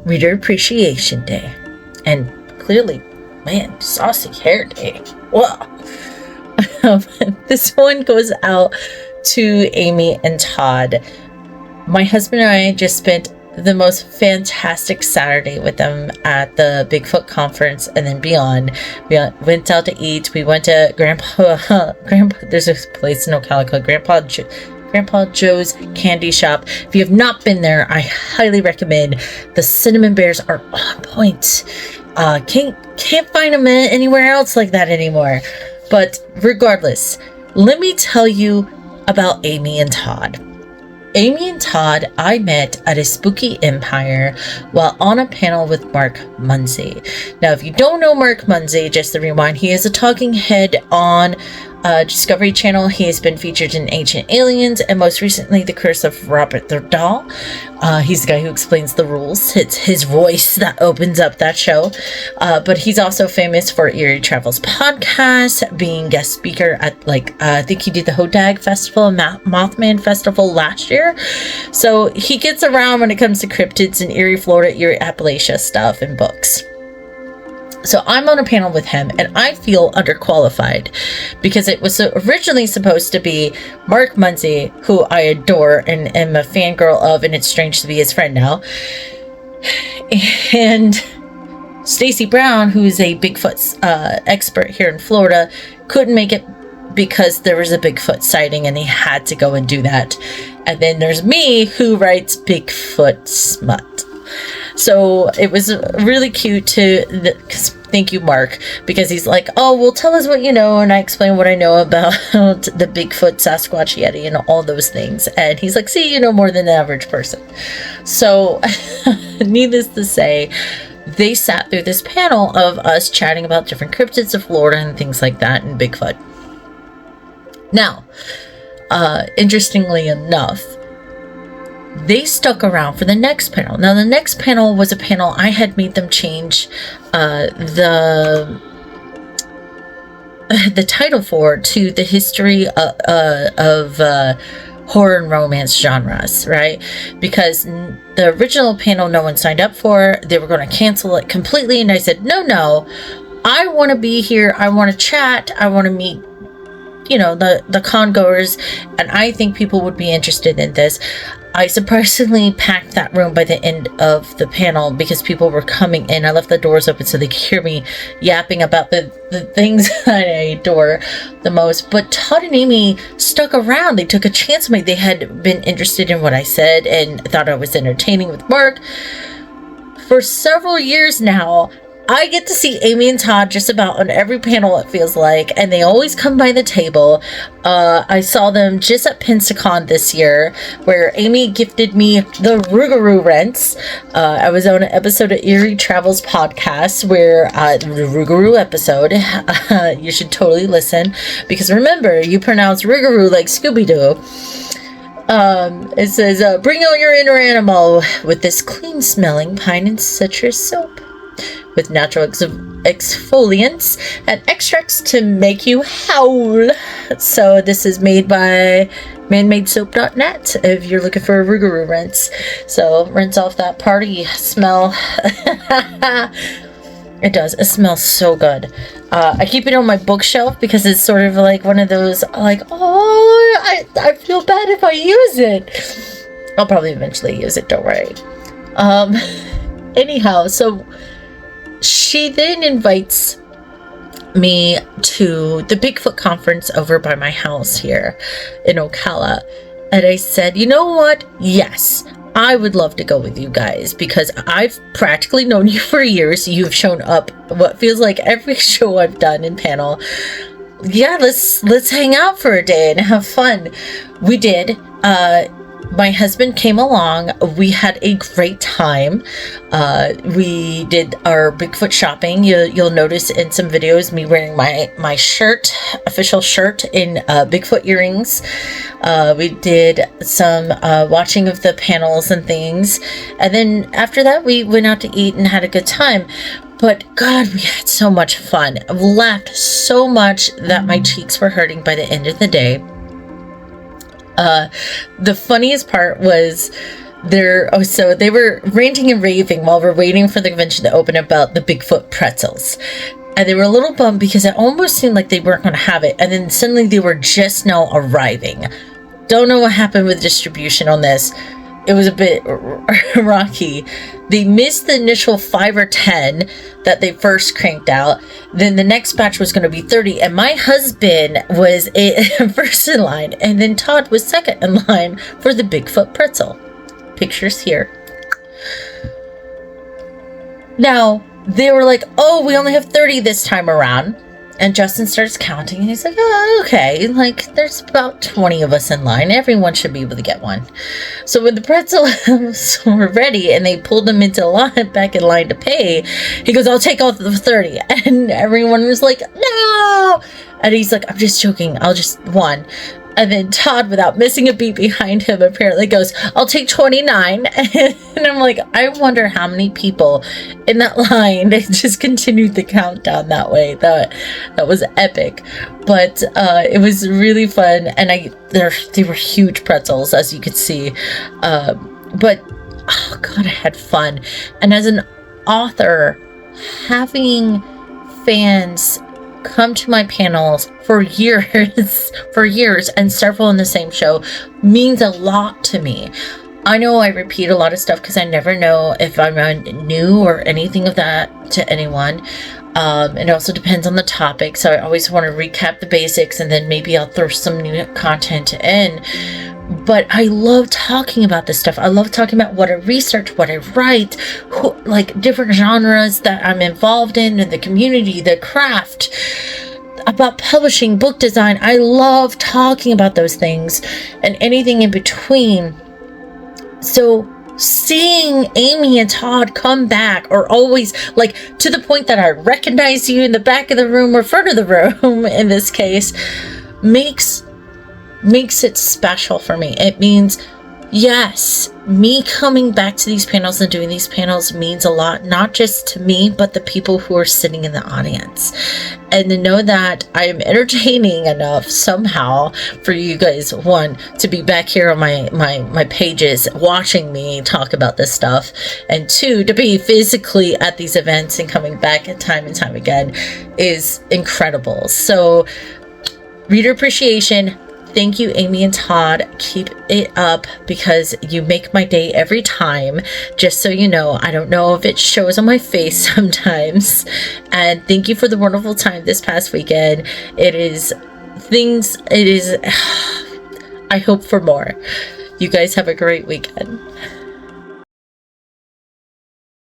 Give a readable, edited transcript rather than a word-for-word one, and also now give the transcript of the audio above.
Reader Appreciation Day, and clearly, man, Saucy Hair Day. Wow. This one goes out to Amy and Todd. My husband and I just spent the most fantastic Saturday with them at the Bigfoot conference and then beyond. We went out to eat. We went to Grandpa. There's a place in Ocala called Grandpa Joe's Candy Shop. If you have not been there, I highly recommend. The cinnamon bears are on point. Can't find them anywhere else like that anymore. But regardless, let me tell you about Amy and Todd. Amy and Todd I met at a spooky empire while on a panel with Mark Munsey. Now, if you don't know Mark Munsey, just to rewind, he is a talking head on Discovery Channel. He has been featured in Ancient Aliens and most recently The Curse of Robert the Doll. He's the guy who explains the rules. It's his voice that opens up that show. But he's also famous for Eerie Travels podcast, being guest speaker at I think he did the Hodag Festival and Mothman Festival last year. So he gets around when it comes to cryptids in Erie, Florida, Erie, Appalachia stuff and books. So I'm on a panel with him, and I feel underqualified because it was originally supposed to be Mark Munsey, who I adore and am a fangirl of, and it's strange to be his friend now, and Stacy Brown, who is a Bigfoot expert here in Florida, couldn't make it because there was a Bigfoot sighting and he had to go and do that. And then there's me, who writes Bigfoot smut. So it was really cute thank you, Mark, because he's like, oh, well, tell us what you know, and I explain what I know about the Bigfoot, Sasquatch, Yeti, and all those things. And he's like, see, you know more than the average person. So needless to say, they sat through this panel of us chatting about different cryptids of Florida and things like that, and Bigfoot. Now, interestingly enough, they stuck around for the next panel. Now, the next panel was a panel I had made them change the title for to the history of horror and romance genres, right? Because the original panel no one signed up for. They were going to cancel it completely, and I said, no, I want to be here. I want to chat. I want to meet the con goers, and I think people would be interested in this. I surprisingly packed that room by the end of the panel because people were coming in. I left the doors open so they could hear me yapping about the things that I adore the most. But Todd and Amy stuck around. They took a chance on me. They had been interested in what I said and thought I was entertaining with Mark. For several years now, I get to see Amy and Todd just about on every panel, it feels like, and they always come by the table. I saw them just at Pensacon this year, where Amy gifted me the Rougarou rents. I was on an episode of Eerie Travels podcast where the Rougarou episode, you should totally listen, because remember, you pronounce Rougarou like Scooby-Doo. It says, bring out your inner animal with this clean-smelling pine and citrus soap, with natural exfoliants and extracts to make you howl. So this is made by manmadesoap.net if you're looking for a Rougarou rinse. So rinse off that party smell. It does. It smells so good. I keep it on my bookshelf because it's sort of like one of those, like, oh, I feel bad if I use it. I'll probably eventually use it, don't worry. Anyhow, so she then invites me to the Bigfoot conference over by my house here in Ocala. And I said, you know what? Yes, I would love to go with you guys because I've practically known you for years. You've shown up what feels like every show I've done in panel. Yeah, let's hang out for a day and have fun. We did. My husband came along. We had a great time. We did our Bigfoot shopping. You'll notice in some videos me wearing my shirt, official shirt, in Bigfoot earrings. We did some watching of the panels and things. And then after that, we went out to eat and had a good time. But God, we had so much fun. I laughed so much that my cheeks were hurting by the end of the day. The funniest part was So they were ranting and raving while we're waiting for the convention to open about the Bigfoot pretzels. And they were a little bummed because it almost seemed like they weren't going to have it. And then suddenly they were just now arriving. Don't know what happened with distribution on this. It was a bit rocky. They missed the initial 5 or 10 that they first cranked out. Then the next batch was going to be 30. And my husband was first in line. And then Todd was second in line for the Bigfoot pretzel. Pictures here. Now, they were like, oh, we only have 30 this time around. And Justin starts counting, and he's like, oh, okay, like, there's about 20 of us in line. Everyone should be able to get one. So when the pretzels were ready, and they pulled them into line, back in line to pay, he goes, I'll take all the 30. And everyone was like, no! And he's like, I'm just joking, I'll just one. And then Todd, without missing a beat behind him, apparently goes, I'll take 29. And I'm like, I wonder how many people in that line just continued the countdown that way. That was epic. But it was really fun. And they were huge pretzels, as you could see. But, oh God, I had fun. And as an author, having fans come to my panels for years and several in the same show means a lot to me. I know I repeat a lot of stuff because I never know if I'm new or anything of that to anyone. It also depends on the topic, so I always want to recap the basics and then maybe I'll throw some new content in. But I love talking about this stuff. I love talking about what I research, what I write, like different genres that I'm involved in, and the community, the craft, about publishing, book design. I love talking about those things and anything in between. So seeing Amy and Todd come back, or always, like, to the point that I recognize you in the back of the room or front of the room in this case, makes it special for me. It means, yes, me coming back to these panels and doing these panels means a lot, not just to me, but the people who are sitting in the audience. And to know that I'm entertaining enough somehow for you guys, one, to be back here on my pages watching me talk about this stuff, and two, to be physically at these events and coming back time and time again is incredible. So, reader appreciation. Thank you, Amy and Todd. Keep it up because you make my day every time. Just so you know, I don't know if it shows on my face sometimes. And thank you for the wonderful time this past weekend. I hope for more. You guys have a great weekend.